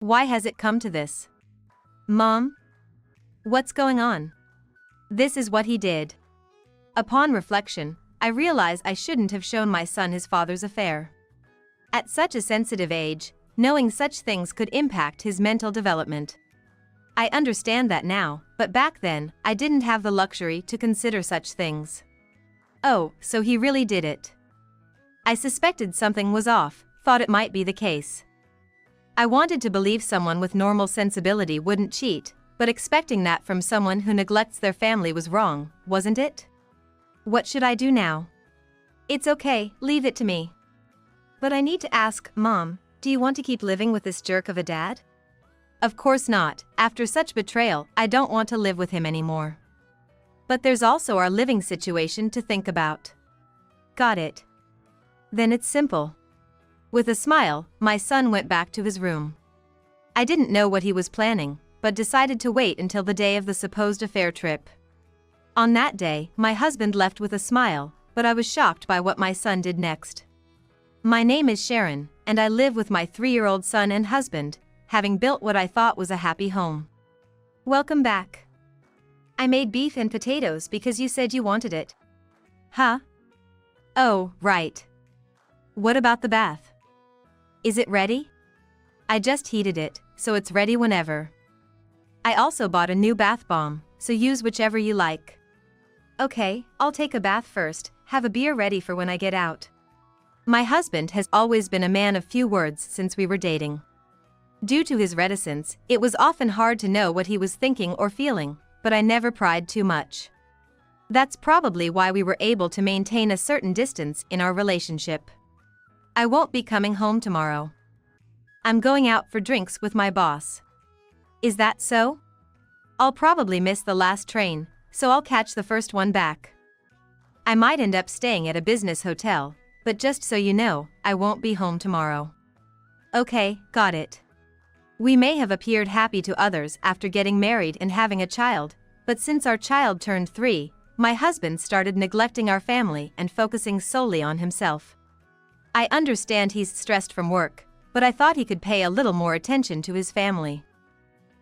Why has it come to this? Mom? What's going on? This is what he did. Upon reflection, I realize I shouldn't have shown my son his father's affair. At such a sensitive age, knowing such things could impact his mental development. I understand that now, but back then, I didn't have the luxury to consider such things. Oh, so he really did it. I suspected something was off, thought it might be the case. I wanted to believe someone with normal sensibility wouldn't cheat, but expecting that from someone who neglects their family was wrong, wasn't it? What should I do now? It's okay, leave it to me. But I need to ask, Mom, do you want to keep living with this jerk of a dad? Of course not, after such betrayal, I don't want to live with him anymore. But there's also our living situation to think about. Got it. Then it's simple. With a smile, my son went back to his room. I didn't know what he was planning, but decided to wait until the day of the supposed affair trip. On that day, my husband left with a smile, but I was shocked by what my son did next. My name is Sharon, and I live with my 3-year-old son and husband, having built what I thought was a happy home. Welcome back. I made beef and potatoes because you said you wanted it. Huh? Oh, right. What about the bath? Is it ready? I just heated it, so it's ready whenever. I also bought a new bath bomb, so use whichever you like. Okay, I'll take a bath first, have a beer ready for when I get out. My husband has always been a man of few words since we were dating. Due to his reticence, it was often hard to know what he was thinking or feeling, but I never pried too much. That's probably why we were able to maintain a certain distance in our relationship. I won't be coming home tomorrow. I'm going out for drinks with my boss. Is that so? I'll probably miss the last train, so I'll catch the first one back. I might end up staying at a business hotel, but just so you know, I won't be home tomorrow. Okay, got it. We may have appeared happy to others after getting married and having a child, but since our child turned 3, my husband started neglecting our family and focusing solely on himself. I understand he's stressed from work, but I thought he could pay a little more attention to his family.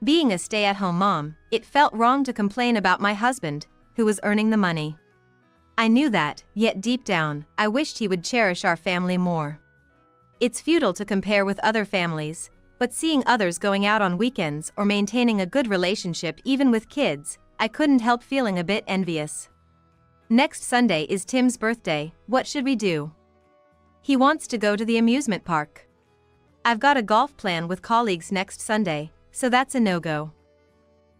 Being a stay-at-home mom, it felt wrong to complain about my husband, who was earning the money. I knew that, yet deep down, I wished he would cherish our family more. It's futile to compare with other families, but seeing others going out on weekends or maintaining a good relationship even with kids, I couldn't help feeling a bit envious. Next Sunday is Tim's birthday, what should we do? He wants to go to the amusement park. I've got a golf plan with colleagues next Sunday, so that's a no-go.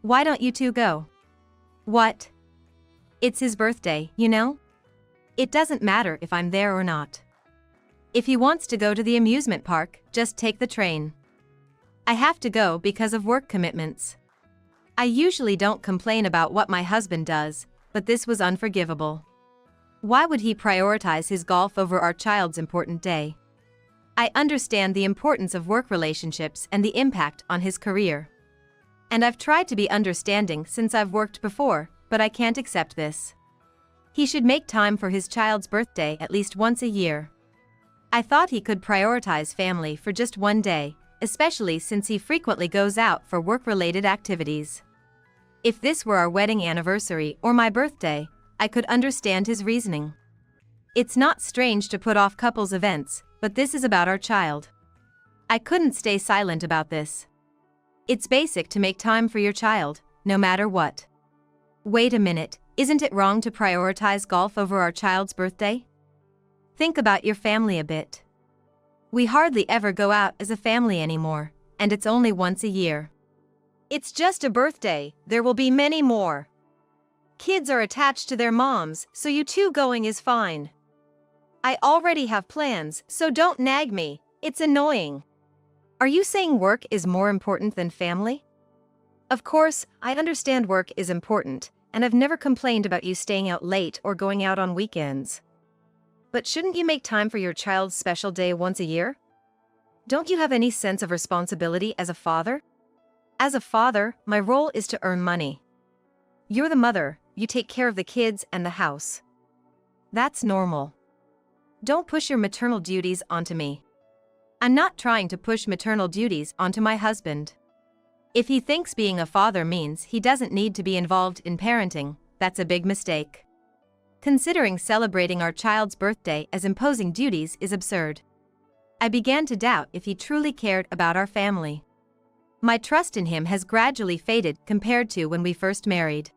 Why don't you two go? What? It's his birthday, you know? It doesn't matter if I'm there or not. If he wants to go to the amusement park, just take the train. I have to go because of work commitments. I usually don't complain about what my husband does, but this was unforgivable. Why would he prioritize his golf over our child's important day? I understand the importance of work relationships and the impact on his career. And I've tried to be understanding since I've worked before, but I can't accept this. He should make time for his child's birthday at least once a year. I thought he could prioritize family for just one day, especially since he frequently goes out for work-related activities. If this were our wedding anniversary or my birthday, I could understand his reasoning. It's not strange to put off couples' events, but this is about our child. I couldn't stay silent about this. It's basic to make time for your child, no matter what. Wait a minute, isn't it wrong to prioritize golf over our child's birthday? Think about your family a bit. We hardly ever go out as a family anymore, and it's only once a year. It's just a birthday, there will be many more. Kids are attached to their moms, so you two going is fine. I already have plans, so don't nag me, it's annoying. Are you saying work is more important than family? Of course, I understand work is important, and I've never complained about you staying out late or going out on weekends. But shouldn't you make time for your child's special day once a year? Don't you have any sense of responsibility as a father? As a father, my role is to earn money. You're the mother, you take care of the kids and the house. That's normal. Don't push your maternal duties onto me. I'm not trying to push maternal duties onto my husband. If he thinks being a father means he doesn't need to be involved in parenting, that's a big mistake. Considering celebrating our child's birthday as imposing duties is absurd. I began to doubt if he truly cared about our family. My trust in him has gradually faded compared to when we first married.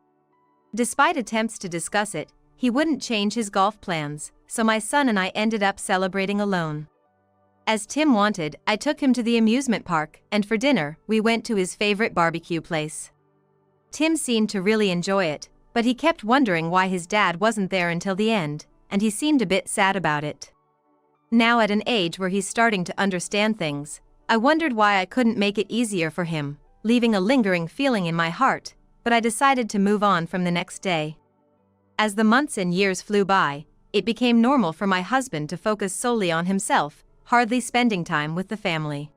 Despite attempts to discuss it, he wouldn't change his golf plans, so my son and I ended up celebrating alone. As Tim wanted, I took him to the amusement park, and for dinner, we went to his favorite barbecue place. Tim seemed to really enjoy it, but he kept wondering why his dad wasn't there until the end, and he seemed a bit sad about it. Now at an age where he's starting to understand things, I wondered why I couldn't make it easier for him, leaving a lingering feeling in my heart, but I decided to move on from the next day. As the months and years flew by, it became normal for my husband to focus solely on himself, hardly spending time with the family.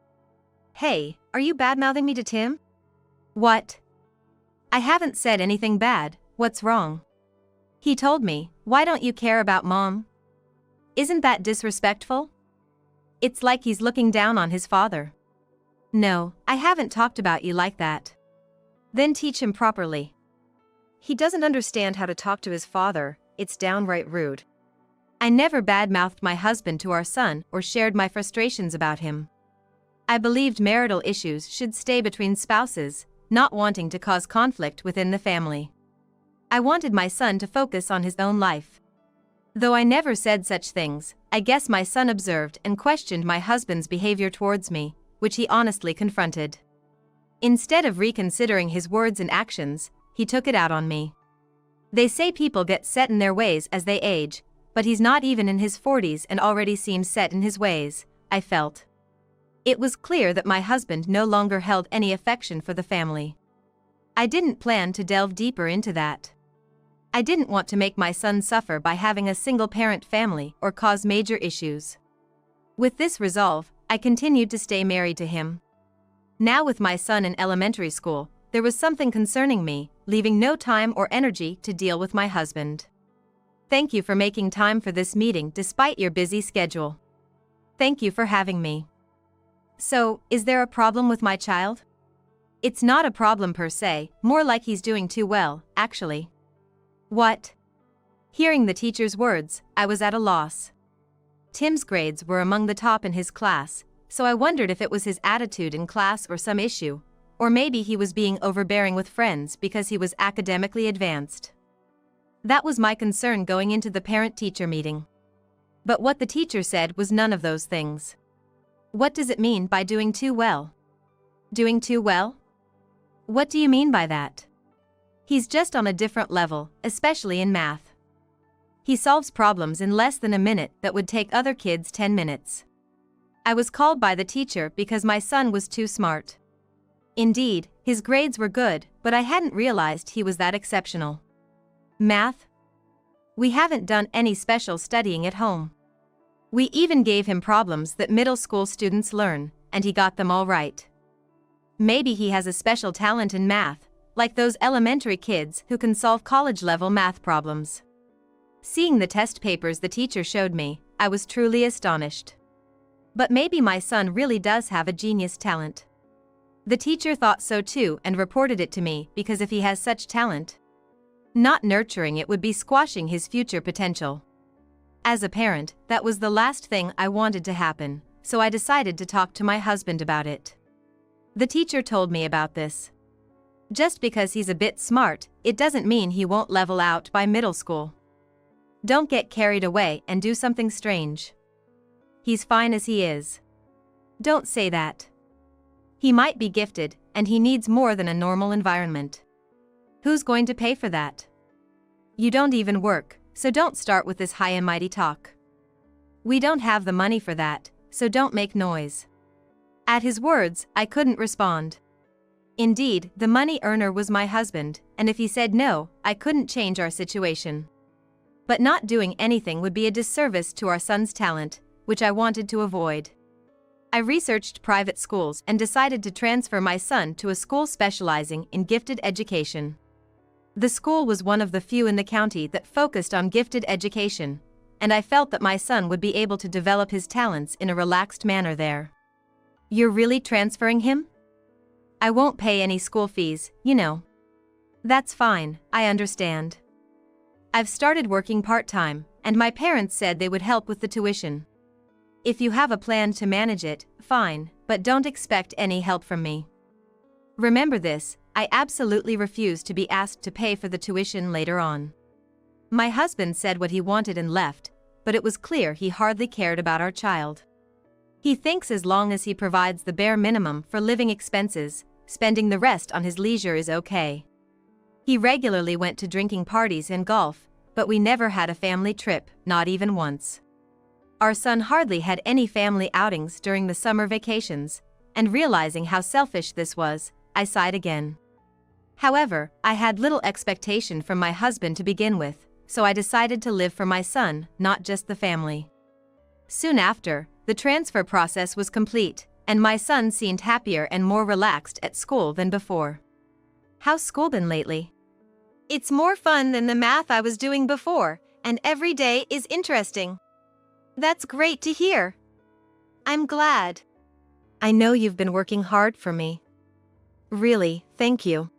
Hey, are you bad-mouthing me to Tim? What? I haven't said anything bad, what's wrong? He told me, why don't you care about Mom? Isn't that disrespectful? It's like he's looking down on his father. No, I haven't talked about you like that. Then teach him properly. He doesn't understand how to talk to his father, it's downright rude. I never bad-mouthed my husband to our son or shared my frustrations about him. I believed marital issues should stay between spouses, not wanting to cause conflict within the family. I wanted my son to focus on his own life. Though I never said such things, I guess my son observed and questioned my husband's behavior towards me, which he honestly confronted. Instead of reconsidering his words and actions, he took it out on me. They say people get set in their ways as they age, but he's not even in his 40s and already seems set in his ways, I felt. It was clear that my husband no longer held any affection for the family. I didn't plan to delve deeper into that. I didn't want to make my son suffer by having a single-parent family or cause major issues. With this resolve, I continued to stay married to him. Now with my son in elementary school, there was something concerning me, leaving no time or energy to deal with my husband. Thank you for making time for this meeting despite your busy schedule. Thank you for having me. So, is there a problem with my child? It's not a problem per se, more like he's doing too well, actually. What? Hearing the teacher's words, I was at a loss. Tim's grades were among the top in his class, so I wondered if it was his attitude in class or some issue, or maybe he was being overbearing with friends because he was academically advanced. That was my concern going into the parent-teacher meeting. But what the teacher said was none of those things. What does it mean by doing too well? Doing too well? What do you mean by that? He's just on a different level, especially in math. He solves problems in less than a minute that would take other kids 10 minutes. I was called by the teacher because my son was too smart. Indeed, his grades were good, but I hadn't realized he was that exceptional. Math? We haven't done any special studying at home. We even gave him problems that middle school students learn, and he got them all right. Maybe he has a special talent in math, like those elementary kids who can solve college-level math problems. Seeing the test papers the teacher showed me, I was truly astonished. But maybe my son really does have a genius talent. The teacher thought so too and reported it to me because if he has such talent, not nurturing it would be squashing his future potential. As a parent, that was the last thing I wanted to happen, so I decided to talk to my husband about it. The teacher told me about this. Just because he's a bit smart, it doesn't mean he won't level out by middle school. Don't get carried away and do something strange. He's fine as he is. Don't say that. He might be gifted, and he needs more than a normal environment. Who's going to pay for that? You don't even work, so don't start with this high and mighty talk. We don't have the money for that, so don't make noise. At his words, I couldn't respond. Indeed, the money earner was my husband, and if he said no, I couldn't change our situation. But not doing anything would be a disservice to our son's talent, which I wanted to avoid. I researched private schools and decided to transfer my son to a school specializing in gifted education. The school was one of the few in the county that focused on gifted education, and I felt that my son would be able to develop his talents in a relaxed manner there. You're really transferring him? I won't pay any school fees, you know. That's fine, I understand. I've started working part-time, and my parents said they would help with the tuition. If you have a plan to manage it, fine, but don't expect any help from me. Remember this, I absolutely refuse to be asked to pay for the tuition later on. My husband said what he wanted and left, but it was clear he hardly cared about our child. He thinks as long as he provides the bare minimum for living expenses, spending the rest on his leisure is okay. He regularly went to drinking parties and golf, but we never had a family trip, not even once. Our son hardly had any family outings during the summer vacations, and realizing how selfish this was, I sighed again. However, I had little expectation from my husband to begin with, so I decided to live for my son, not just the family. Soon after, the transfer process was complete, and my son seemed happier and more relaxed at school than before. How's school been lately? It's more fun than the math I was doing before, and every day is interesting. That's great to hear. I'm glad. I know you've been working hard for me. Really, thank you.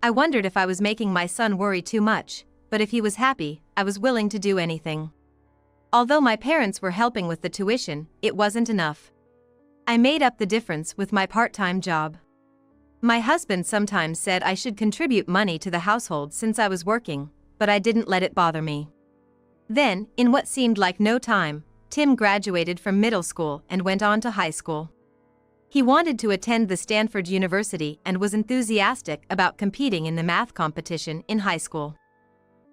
I wondered if I was making my son worry too much, but if he was happy, I was willing to do anything. Although my parents were helping with the tuition, it wasn't enough. I made up the difference with my part-time job. My husband sometimes said I should contribute money to the household since I was working, but I didn't let it bother me. Then, in what seemed like no time, Tim graduated from middle school and went on to high school. He wanted to attend the Stanford University and was enthusiastic about competing in the math competition in high school.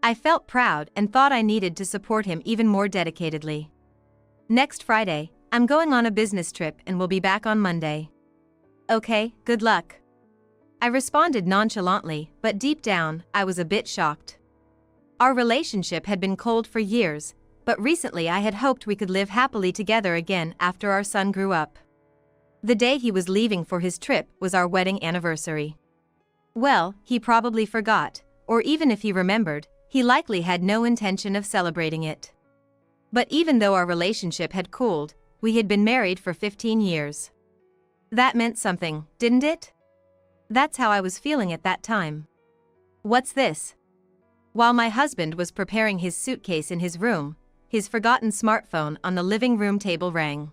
I felt proud and thought I needed to support him even more dedicatedly. Next Friday, I'm going on a business trip and will be back on Monday. Okay, good luck. I responded nonchalantly, but deep down, I was a bit shocked. Our relationship had been cold for years, but recently I had hoped we could live happily together again after our son grew up. The day he was leaving for his trip was our wedding anniversary. Well, he probably forgot, or even if he remembered, he likely had no intention of celebrating it. But even though our relationship had cooled, we had been married for 15 years. That meant something, didn't it? That's how I was feeling at that time. What's this? While my husband was preparing his suitcase in his room, his forgotten smartphone on the living room table rang.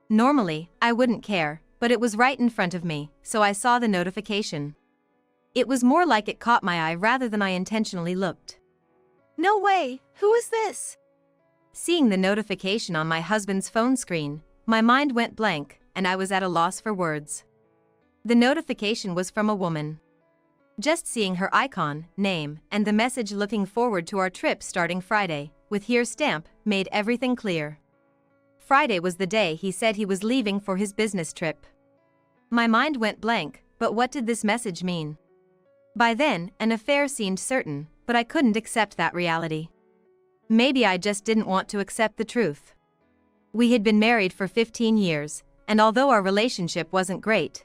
Normally, I wouldn't care, but it was right in front of me, so I saw the notification. It was more like it caught my eye rather than I intentionally looked. No way, who is this? Seeing the notification on my husband's phone screen, my mind went blank, and I was at a loss for words. The notification was from a woman. Just seeing her icon, name, and the message looking forward to our trip starting Friday, with here stamp, made everything clear. Friday was the day he said he was leaving for his business trip. My mind went blank, but what did this message mean? By then, an affair seemed certain, but I couldn't accept that reality. Maybe I just didn't want to accept the truth. We had been married for 15 years, and although our relationship wasn't great,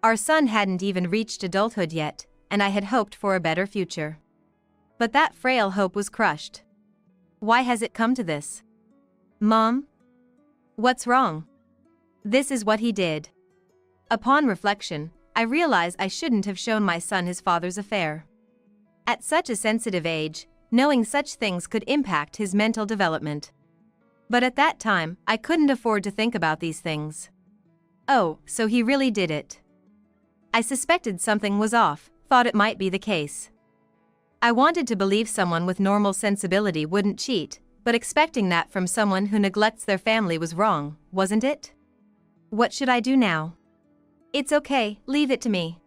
our son hadn't even reached adulthood yet, and I had hoped for a better future. But that frail hope was crushed. Why has it come to this? Mom? What's wrong? This is what he did. Upon reflection, I realize I shouldn't have shown my son his father's affair. At such a sensitive age, knowing such things could impact his mental development. But at that time, I couldn't afford to think about these things. Oh, so he really did it. I suspected something was off, thought it might be the case. I wanted to believe someone with normal sensibility wouldn't cheat, but expecting that from someone who neglects their family was wrong, wasn't it? What should I do now? It's okay, leave it to me.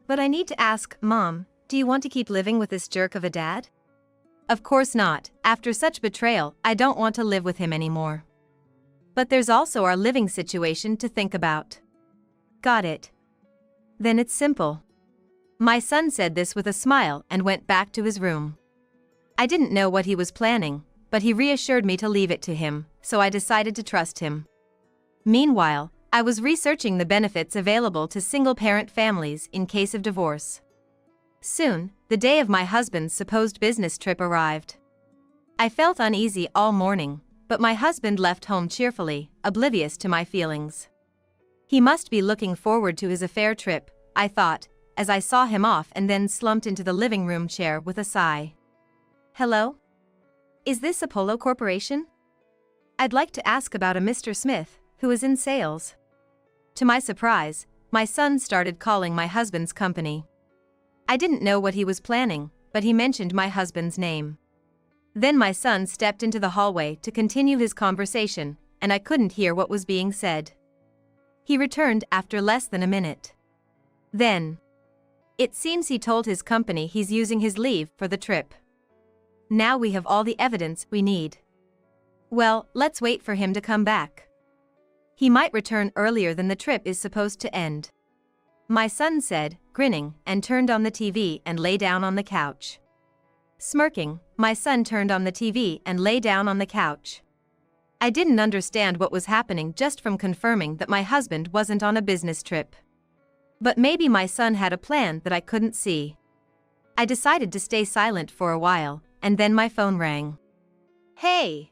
But I need to ask, Mom, do you want to keep living with this jerk of a dad? Of course not, after such betrayal, I don't want to live with him anymore. But there's also our living situation to think about. Got it. Then it's simple. My son said this with a smile and went back to his room. I didn't know what he was planning, but he reassured me to leave it to him, so I decided to trust him. Meanwhile, I was researching the benefits available to single-parent families in case of divorce. Soon, the day of my husband's supposed business trip arrived. I felt uneasy all morning, but my husband left home cheerfully, oblivious to my feelings. He must be looking forward to his affair trip, I thought, as I saw him off and then slumped into the living room chair with a sigh. Hello? Is this Apollo Corporation? I'd like to ask about a Mr. Smith, who is in sales. To my surprise, my son started calling my husband's company. I didn't know what he was planning, but he mentioned my husband's name. Then my son stepped into the hallway to continue his conversation, and I couldn't hear what was being said. He returned after less than a minute. Then, it seems he told his company he's using his leave for the trip. Now we have all the evidence we need. Well, let's wait for him to come back. He might return earlier than the trip is supposed to end. My son said, grinning, and turned on the TV and lay down on the couch. Smirking, my son turned on the TV and lay down on the couch. I didn't understand what was happening just from confirming that my husband wasn't on a business trip. But maybe my son had a plan that I couldn't see. I decided to stay silent for a while, and then my phone rang. Hey!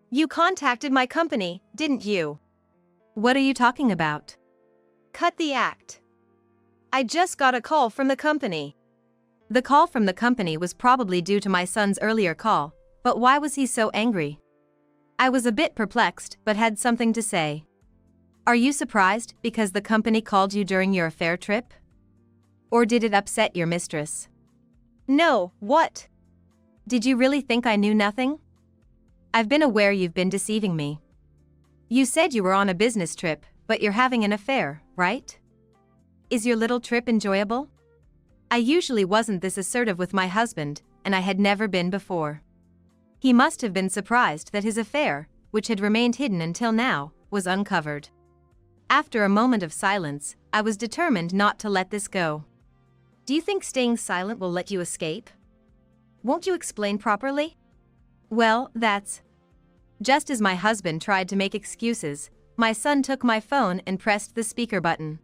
You contacted my company, didn't you? What are you talking about? Cut the act. I just got a call from the company. The call from the company was probably due to my son's earlier call, but why was he so angry? I was a bit perplexed but had something to say. Are you surprised because the company called you during your affair trip? Or did it upset your mistress? No, what? Did you really think I knew nothing? I've been aware you've been deceiving me. You said you were on a business trip, but you're having an affair, right? Is your little trip enjoyable? I usually wasn't this assertive with my husband, and I had never been before. He must have been surprised that his affair, which had remained hidden until now, was uncovered. After a moment of silence, I was determined not to let this go. Do you think staying silent will let you escape? Won't you explain properly? Well, that's... Just as my husband tried to make excuses, my son took my phone and pressed the speaker button.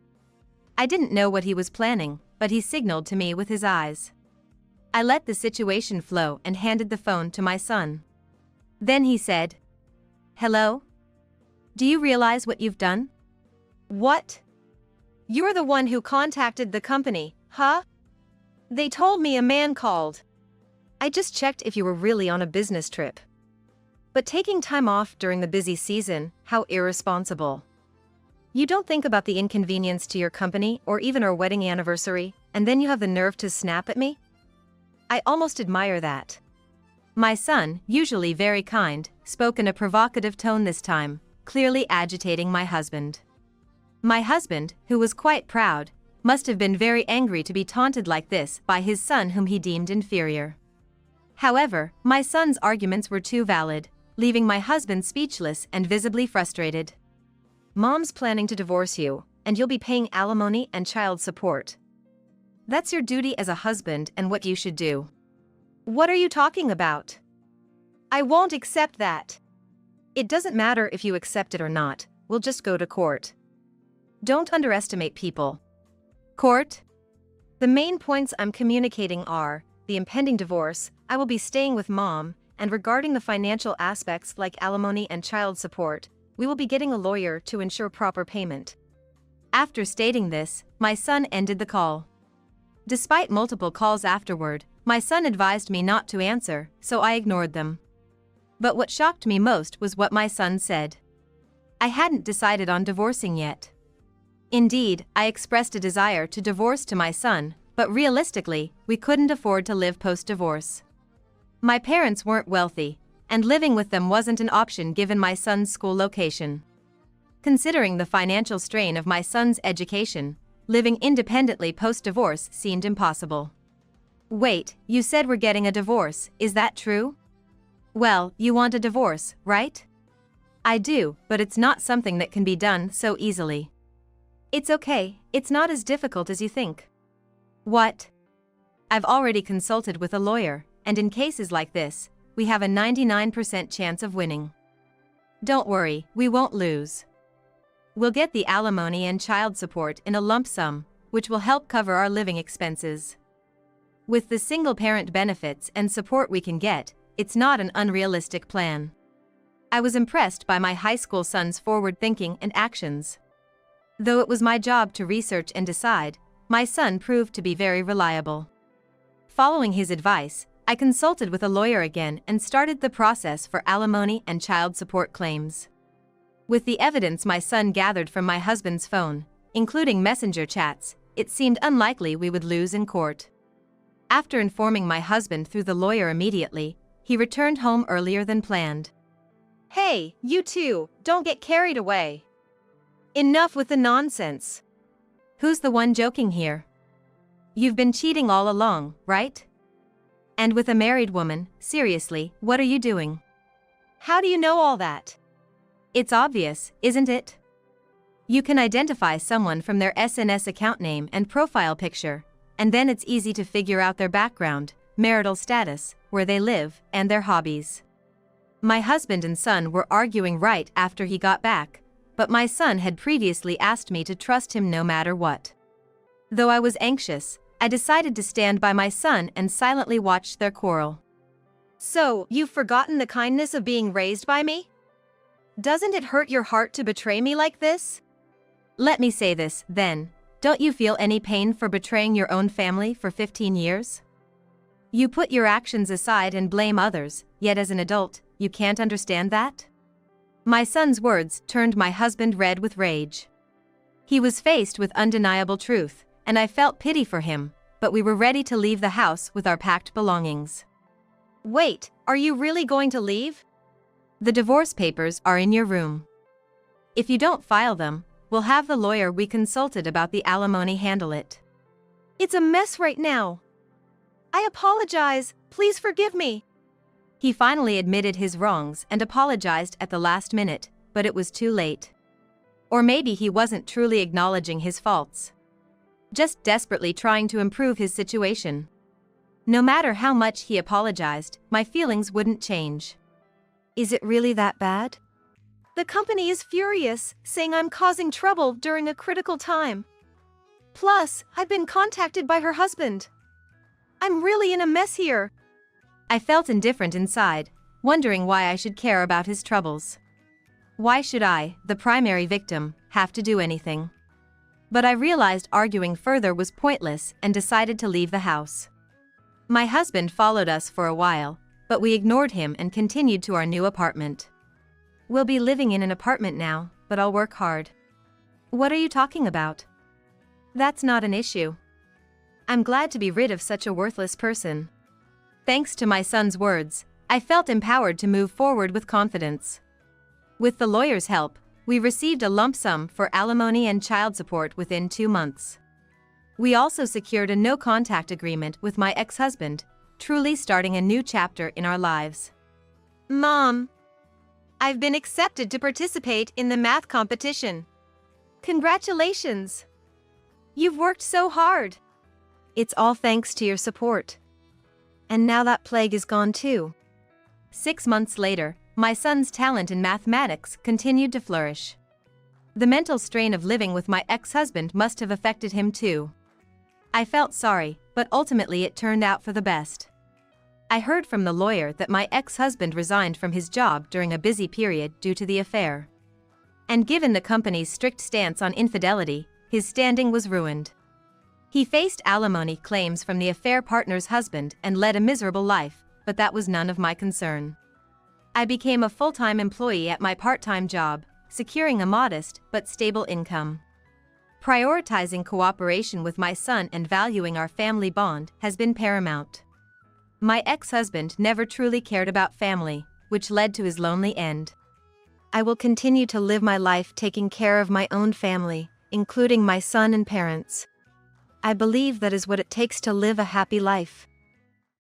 I didn't know what he was planning, but he signaled to me with his eyes. I let the situation flow and handed the phone to my son. Then he said, "Hello? Do you realize what you've done?" What? You're the one who contacted the company, huh? They told me a man called. I just checked if you were really on a business trip. But taking time off during the busy season, how irresponsible. You don't think about the inconvenience to your company or even our wedding anniversary, and then you have the nerve to snap at me? I almost admire that. My son, usually very kind, spoke in a provocative tone this time, clearly agitating my husband. My husband, who was quite proud, must have been very angry to be taunted like this by his son whom he deemed inferior. However, my son's arguments were too valid, leaving my husband speechless and visibly frustrated. Mom's planning to divorce you, and you'll be paying alimony and child support. That's your duty as a husband and what you should do. What are you talking about? I won't accept that. It doesn't matter if you accept it or not, we'll just go to court. Don't underestimate people. Court? The main points I'm communicating are, the impending divorce, I will be staying with Mom, and regarding the financial aspects like alimony and child support, we will be getting a lawyer to ensure proper payment. After stating this, my son ended the call. Despite multiple calls afterward, my son advised me not to answer, so I ignored them. But what shocked me most was what my son said. I hadn't decided on divorcing yet. Indeed, I expressed a desire to divorce to my son, but realistically, we couldn't afford to live post-divorce. My parents weren't wealthy, and living with them wasn't an option given my son's school location. Considering the financial strain of my son's education, living independently post-divorce seemed impossible. Wait, you said we're getting a divorce, is that true? Well, you want a divorce, right? I do, but it's not something that can be done so easily. It's okay, it's not as difficult as you think. What? I've already consulted with a lawyer, and in cases like this, we have a 99% chance of winning. Don't worry, we won't lose. We'll get the alimony and child support in a lump sum, which will help cover our living expenses. With the single-parent benefits and support we can get, it's not an unrealistic plan. I was impressed by my high school son's forward thinking and actions. Though it was my job to research and decide, my son proved to be very reliable. Following his advice, I consulted with a lawyer again and started the process for alimony and child support claims. With the evidence my son gathered from my husband's phone, including messenger chats, it seemed unlikely we would lose in court. After informing my husband through the lawyer immediately, he returned home earlier than planned. Hey, you two, don't get carried away. Enough with the nonsense. Who's the one joking here? You've been cheating all along, right? And with a married woman, seriously, what are you doing? How do you know all that? It's obvious, isn't it? You can identify someone from their SNS account name and profile picture, and then it's easy to figure out their background, marital status, where they live, and their hobbies. My husband and son were arguing right after he got back, but my son had previously asked me to trust him no matter what. Though I was anxious, I decided to stand by my son and silently watched their quarrel. So, you've forgotten the kindness of being raised by me? Doesn't it hurt your heart to betray me like this? Let me say this, then. Don't you feel any pain for betraying your own family for 15 years? You put your actions aside and blame others, yet as an adult, you can't understand that? My son's words turned my husband red with rage. He was faced with undeniable truth, and I felt pity for him, but we were ready to leave the house with our packed belongings. Wait, are you really going to leave? The divorce papers are in your room. If you don't file them, we'll have the lawyer we consulted about the alimony handle it. It's a mess right now. I apologize, please forgive me. He finally admitted his wrongs and apologized at the last minute, but it was too late. Or maybe he wasn't truly acknowledging his faults. Just desperately trying to improve his situation. No matter how much he apologized, my feelings wouldn't change. Is it really that bad? The company is furious, saying I'm causing trouble during a critical time. Plus, I've been contacted by her husband. I'm really in a mess here. I felt indifferent inside, wondering why I should care about his troubles. Why should I, the primary victim, have to do anything? But I realized arguing further was pointless and decided to leave the house. My husband followed us for a while, but we ignored him and continued to our new apartment. We'll be living in an apartment now, but I'll work hard. What are you talking about? That's not an issue. I'm glad to be rid of such a worthless person. Thanks to my son's words, I felt empowered to move forward with confidence. With the lawyer's help, we received a lump sum for alimony and child support within 2 months. We also secured a no-contact agreement with my ex-husband, truly starting a new chapter in our lives. Mom, I've been accepted to participate in the math competition. Congratulations! You've worked so hard. It's all thanks to your support. And now that plague is gone too. 6 months later, my son's talent in mathematics continued to flourish. The mental strain of living with my ex-husband must have affected him too. I felt sorry, but ultimately it turned out for the best. I heard from the lawyer that my ex-husband resigned from his job during a busy period due to the affair. And given the company's strict stance on infidelity, his standing was ruined. He faced alimony claims from the affair partner's husband and led a miserable life, but that was none of my concern. I became a full-time employee at my part-time job, securing a modest but stable income. Prioritizing cooperation with my son and valuing our family bond has been paramount. My ex-husband never truly cared about family, which led to his lonely end. I will continue to live my life taking care of my own family, including my son and parents. I believe that is what it takes to live a happy life.